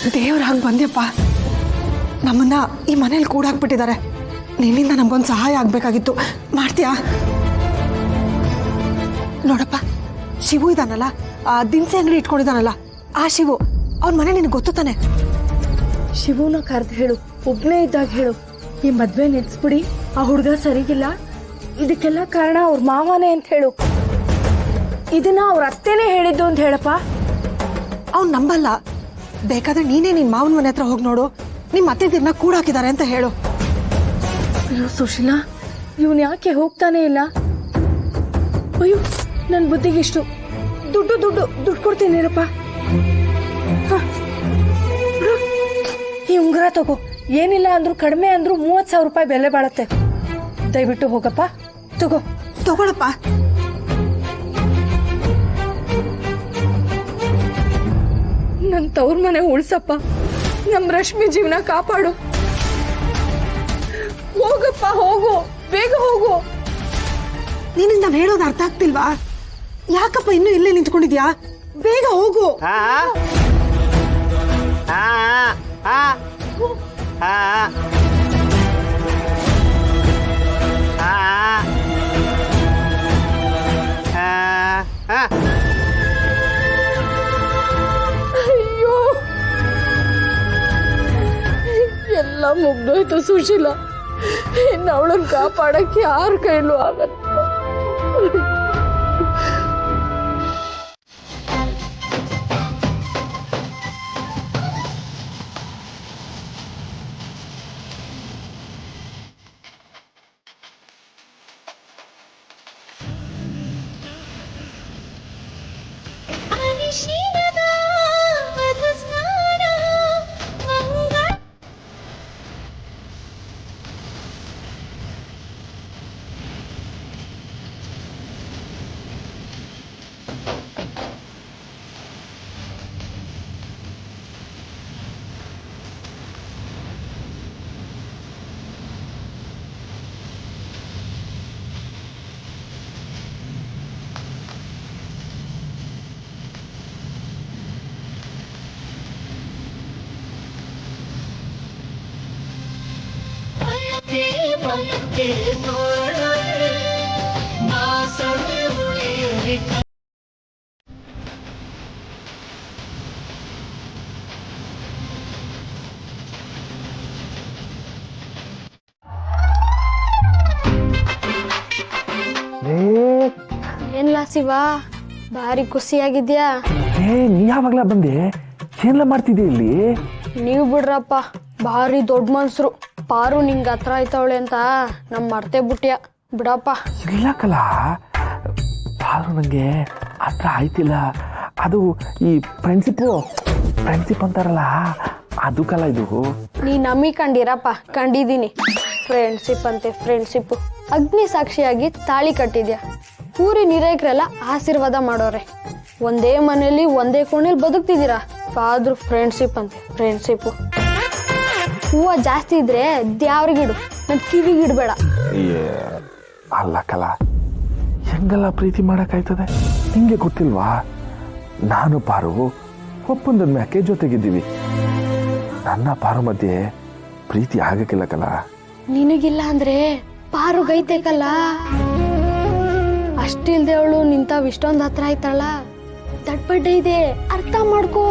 ದೇವ್ರ ಹಂಗೆ ಬಂದ್ಯಪ್ಪ. ನಮ್ಮನ್ನ ಈ ಮನೇಲಿ ಕೂಡಾಕ್ಬಿಟ್ಟಿದ್ದಾರೆ. ನಿನ್ನಿಂದ ನಮ್ಗೊಂದು ಸಹಾಯ ಆಗ್ಬೇಕಾಗಿತ್ತು, ಮಾಡ್ತೀಯಾ? ನೋಡಪ್ಪ, ಶಿವು ಇದಾನಲ್ಲ, ಆ ದಿನಸಿ ಅಂಗಡಿ ಇಟ್ಕೊಂಡಿದ್ದಾನಲ್ಲ, ಆ ಶಿವು, ಅವ್ನ ಮನೆ ನಿನಗೆ ಗೊತ್ತು ತಾನೆ? ಶಿವುನ ಕರೆದು ಹೇಳು, ಒಬ್ಬನೇ ಇದ್ದಾಗ ಹೇಳು, ಈ ಮದ್ವೆ ನಿಲ್ಸ್ಬಿಡಿ, ಆ ಹುಡುಗ ಸರಿಗಿಲ್ಲ, ಇದಕ್ಕೆಲ್ಲ ಕಾರಣ ಅವ್ರ ಮಾವನೇ ಅಂತ ಹೇಳು. ಇದನ್ನ ಅವ್ರ ಅತ್ತೆನೇ ಹೇಳಿದ್ದು ಅಂತ ಹೇಳಪ್ಪ. ಅವ್ನು ನಂಬಲ್ಲ. ಬೇಕಾದ್ರೆ ನೀನೇ ನಿನ್ನ ಮಾವನ ಮನೆ ಹತ್ರ ಹೋಗಿ ನೋಡು, ನಿಮ್ಮ ಅತ್ತೆದಿರ್ನ ಕೂಡಾಕಿದ್ದಾರೆ ಅಂತ ಹೇಳು. ಅಯ್ಯೋ ಸುಶೀಲಾ, ಇವನ್ ಯಾಕೆ ಹೋಗ್ತಾನೆ ಇಲ್ಲ? ಅಯ್ಯೋ, ನನ್ನ ಬುದ್ಧಿಗಿಷ್ಟು ದುಡ್ಡು ಕೊಡ್ತೀನಿರಪ್ಪ. ಈ ಉಂಗುರ ತಗೋ, ಏನಿಲ್ಲ ಅಂದ್ರು ಕಡಿಮೆ ಅಂದ್ರು 30,000 ರೂಪಾಯಿ ಬೆಲೆ ಬಾಳತ್ತೆ. ದಯವಿಟ್ಟು ಹೋಗಪ್ಪ, ತಗೊಳಪ್ಪ. ನನ್ನ ತವ್ರ ಮನೆ ಉಳ್ಸಪ್ಪ, ನಮ್ಮ ರಶ್ಮಿ ಜೀವನ ಕಾಪಾಡು. ಹೋಗಪ್ಪ, ಹೋಗು, ಬೇಗ ಹೋಗು. ನಿನಗೆ ನಾವು ಹೇಳೋದು ಅರ್ಥ ಆಗ್ತಿಲ್ವಾ? ಯಾಕಪ್ಪ ಇನ್ನೂ ಇಲ್ಲೇ ನಿಂತ್ಕೊಂಡಿದ್ಯಾ? ಬೇಗ ಹೋಗು. ಅಯ್ಯೋ, ಎಲ್ಲ ಮುಗ್ದೋಯ್ತು ಸುಶೀಲಾ. ಇನ್ನು ಅವಳನ್ನ ಕಾಪಾಡಕ್ಕೆ ಯಾರ ಕೈಲೂ ಆಗಲ್ಲ. ಏನ್ಲ ಶಿವ, ಭಾರಿ ಖುಷಿಯಾಗಿದ್ಯಾ? ನೀ ಯಾವಾಗ್ಲಾ ಬಂದೆ? ಏನ್ಲ ಮಾಡ್ತಿದ್ದೆ ಇಲ್ಲಿ? ನೀವು ಬಿಡ್ರಪ್ಪ, ಭಾರಿ ದೊಡ್ಡ ಮನ್ಸರು. ಪಾರು ನಿಂಗೆ ಹತ್ರ ಆಯ್ತವಳೆ ಅಂತ ನಮ್ ಮರ್ತೆ ಬಿಟ್ಯ. ಬಿಡಪ್ಪ. ಇಲ್ಲ ಕಲ, ಪಾರು ನಂಗೆ ಹತ್ರ ಆಯ್ತಿಲ್ಲ. ಅದು ಈ ಫ್ರೆಂಡ್ಶಿಪ್ ಅಂತಾರಲ್ಲ, ಅದು ಕಲ ಇದು. ನೀ ನಮ್ಮಿ ಕಂಡಿರಪ್ಪ, ಕಂಡಿದ್ದೀನಿ. ಫ್ರೆಂಡ್ಶಿಪ್ ಅಗ್ನಿ ಸಾಕ್ಷಿಯಾಗಿ ತಾಳಿ ಕಟ್ಟಿದ್ಯಾ. ಊರಿನ ಹಿರೇಕರೆಲ್ಲ ಆಶೀರ್ವಾದ ಮಾಡೋರೆ. ಒಂದೇ ಮನೆಯಲ್ಲಿ ಒಂದೇ ಕೋಣೆಲಿ ಬದುಕ್ತಿದ್ದೀರಾ, ಆದ್ರೂ ಫ್ರೆಂಡ್ಶಿಪ್. ಹೂವ ಜಾಸ್ತಿ ಇದ್ರೆ ದ್ಯಾವ್ರಿಗಿಡು, ನನ್ ಕಿವಿಗಿಡ್ಬೇಡ. ಅಲ್ಲ ಕಲ, ಹೆಂಗೆಲ್ಲ ಪ್ರೀತಿ ಮಾಡಕ್ಕಾಯ್ತದೆ? ನಿಂಗೆ ಗೊತ್ತಿಲ್ವಾ? ನಾನು ಪಾರು ಒಪ್ಪಂದದ ಮ್ಯಾಕೆ ಜೊತೆಗಿದ್ದೀವಿ. ನನ್ನ ಪಾರು ಮಧ್ಯೆ ಪ್ರೀತಿ ಆಗಕ್ಕಿಲ್ಲ ಕಲ. ನಿನಗಿಲ್ಲ ಅಂದ್ರೆ ಪಾರು ಗೈತೇಕಲ್ಲ. ಅಷ್ಟಿಲ್ದೆ ಅವಳು ನಿಂತಾವ್ ಇಷ್ಟೊಂದು ಹತ್ರ ಆಯ್ತಾಳ. ದಡ್ಬಡ್ಡೆ ಇದೆ, ಅರ್ಥ ಮಾಡ್ಕೋ.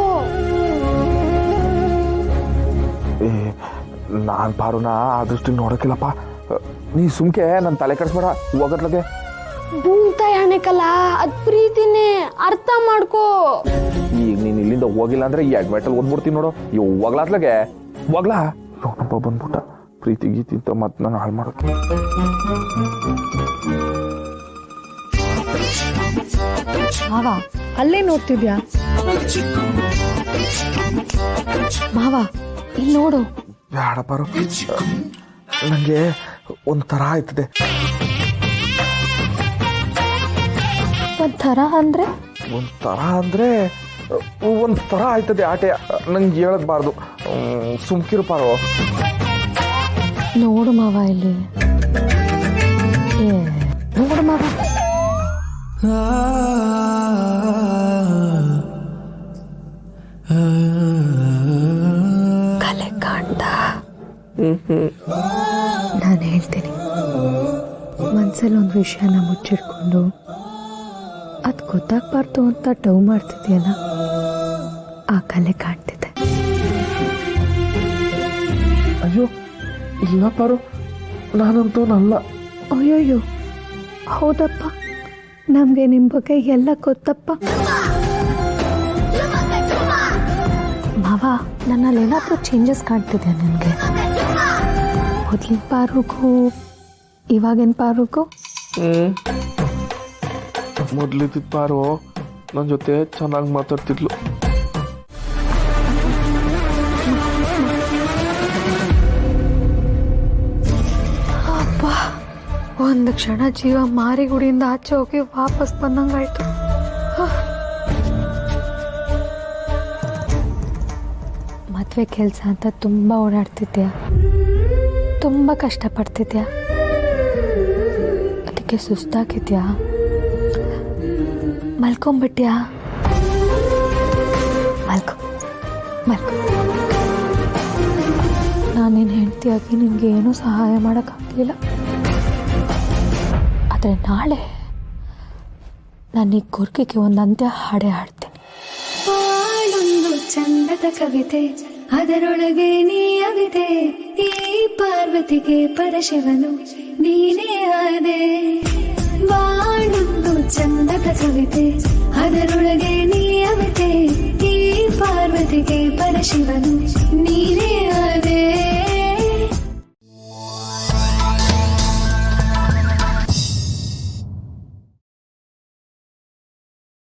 ನಾನ್ ಪಾರುನ ಆದಷ್ಟು ನೋಡಕ್ಕಿಲ್ಲಪ್ಪ. ನೀ ಸುಮ್ಕೆ ನನ್ ತಲೆ ಕೆಡಿಸ್ಬೇಡ. ಹೋಗತ್ಲಗೆ ಭೂತಾಯಿ ಹಣೆಕಲ್ಲ, ಅದ್ ಪ್ರೀತಿನೇ, ಅರ್ಥ ಮಾಡ್ಕೋ. ಈಗ ನೀನ್ ಇಲ್ಲಿಂದ ಹೋಗಿಲ್ಲ ಅಂದ್ರೆ ಈ ಅಡ್ವೈಟಲ್ಲಿ ಓದ್ಬಿಡ್ತೀನಿ ನೋಡು. ಹೋಗ್ಲಾತ್ಲಗೆ ಹೋಗ್ಲಾ? ಅವನಪ್ಪ ಬಂದ್ಬಿಟ್ಟ ಪ್ರೀತಿ ಗೀತಿ ಅಂತ ಮತ್ ನಾನು ಹಾಳು ಮಾಡೋಕೆ. ಮಾವ, ಅಲ್ಲೇ ನೋಡ್ತಿದ್ಯಾ? ಮಾವ, ಇಲ್ಲಿ ನೋಡು. ಬೇಡ ಪಾರು, ನಂಗೆ ಒಂಥರ ಆಯ್ತದೆ. ಒಂಥರ ಅಂದ್ರೆ ಒಂಥರ ಆಯ್ತದೆ ಆಟೆ. ನಂಗೆ ಹೇಳದ್ಬಾರ್ದು, ಸುಮ್ಕಿರು ಪಾರು. ನೋಡು ಮಾವ, ಇಲ್ಲಿ ನೋಡು ಮಾವ. ಮನಸ್ಸಲ್ಲಿ ಒಂದು ವಿಷಯನ ಮುಚ್ಚಿಟ್ಕೊಂಡು ಅದು ಗೊತ್ತಾಗಬಾರ್ದು ಅಂತ ಡವ್ ಮಾಡ್ತಿದ್ಯಲ್ಲ, ಆ ಕಲೆ ಕಾಣ್ತಿದೆ. ಅಯ್ಯೋ ಇಲ್ಲ ಪಾರು, ನಾನಂತೂ ನಲ್ಲ. ಅಯ್ಯೋಯ್ಯೋ, ಹೌದಪ್ಪ, ನಮಗೆ ನಿಮ್ಮ ಬಗ್ಗೆ ಎಲ್ಲ ಗೊತ್ತಪ್ಪ. ಮಾವ, ನನ್ನಲ್ಲಿ ಏನಾದರೂ ಚೇಂಜಸ್ ಕಾಣ್ತಿದೆ ನನಗೆ. ಮೊದಲಿನ ಪಾರುಗೂ ಇವಾಗಿನ ಪಾರುಗೂ. ಮೊದ್ಲಿದ್ದ ಪಾರು ನನ್ನ ಜೊತೆ ಚೆನ್ನಾಗಿ ಮಾತಾಡ್ತಿದ್ಲು. ಅಪ್ಪ, ಒಂದು ಕ್ಷಣ ಜೀವ ಮಾರಿಗುಡಿಯಿಂದ ಆಚೆ ಹೋಗಿ ವಾಪಸ್ ಬಂದಂಗಾಯ್ತು. ಮದುವೆ ಕೆಲಸ ಅಂತ ತುಂಬ ಓಡಾಡ್ತಿದ್ಯಾ, ತುಂಬ ಕಷ್ಟಪಡ್ತಿದ್ಯಾ, ಅದಕ್ಕೆ ಸುಸ್ತಾಗಿದ್ಯಾ, ಮಲ್ಕೊಂಬಿಟ್ಯಾ? ಮಲ್ಕೊ ಮಲ್ಕೊ. ನಾನೇನು ಹೆಂಡ್ತಿಯಾಗಿ ನಿನಗೆ ಏನೂ ಸಹಾಯ ಮಾಡೋಕ್ಕಾಗಲಿಲ್ಲ. ಆದರೆ ನಾಳೆ ನಾನು ಈ ಕೊರ್ಕಿಗೆ ಒಂದು ಅಂತ್ಯ ಹಾಡೇ ಹಾಡ್ತೇನೆ. ಬಾಳೊಂದು ಚಂದದ ಕವಿತೆ, ಅದರೊಳಗೆ ನೀಯವಿದೆ. ಈ ಪಾರ್ವತಿಗೆ ಪರಶಿವನು ನೀನೇ ಆದೆ. ಬಾಳೊಂದು ಚಂದದ ಕವಿತೆ, ಅದರೊಳಗೆ ನೀಯವಿದೆ. ಈ ಪಾರ್ವತಿಗೆ ಪರಶಿವನು ನೀನೇ ಆದೆ.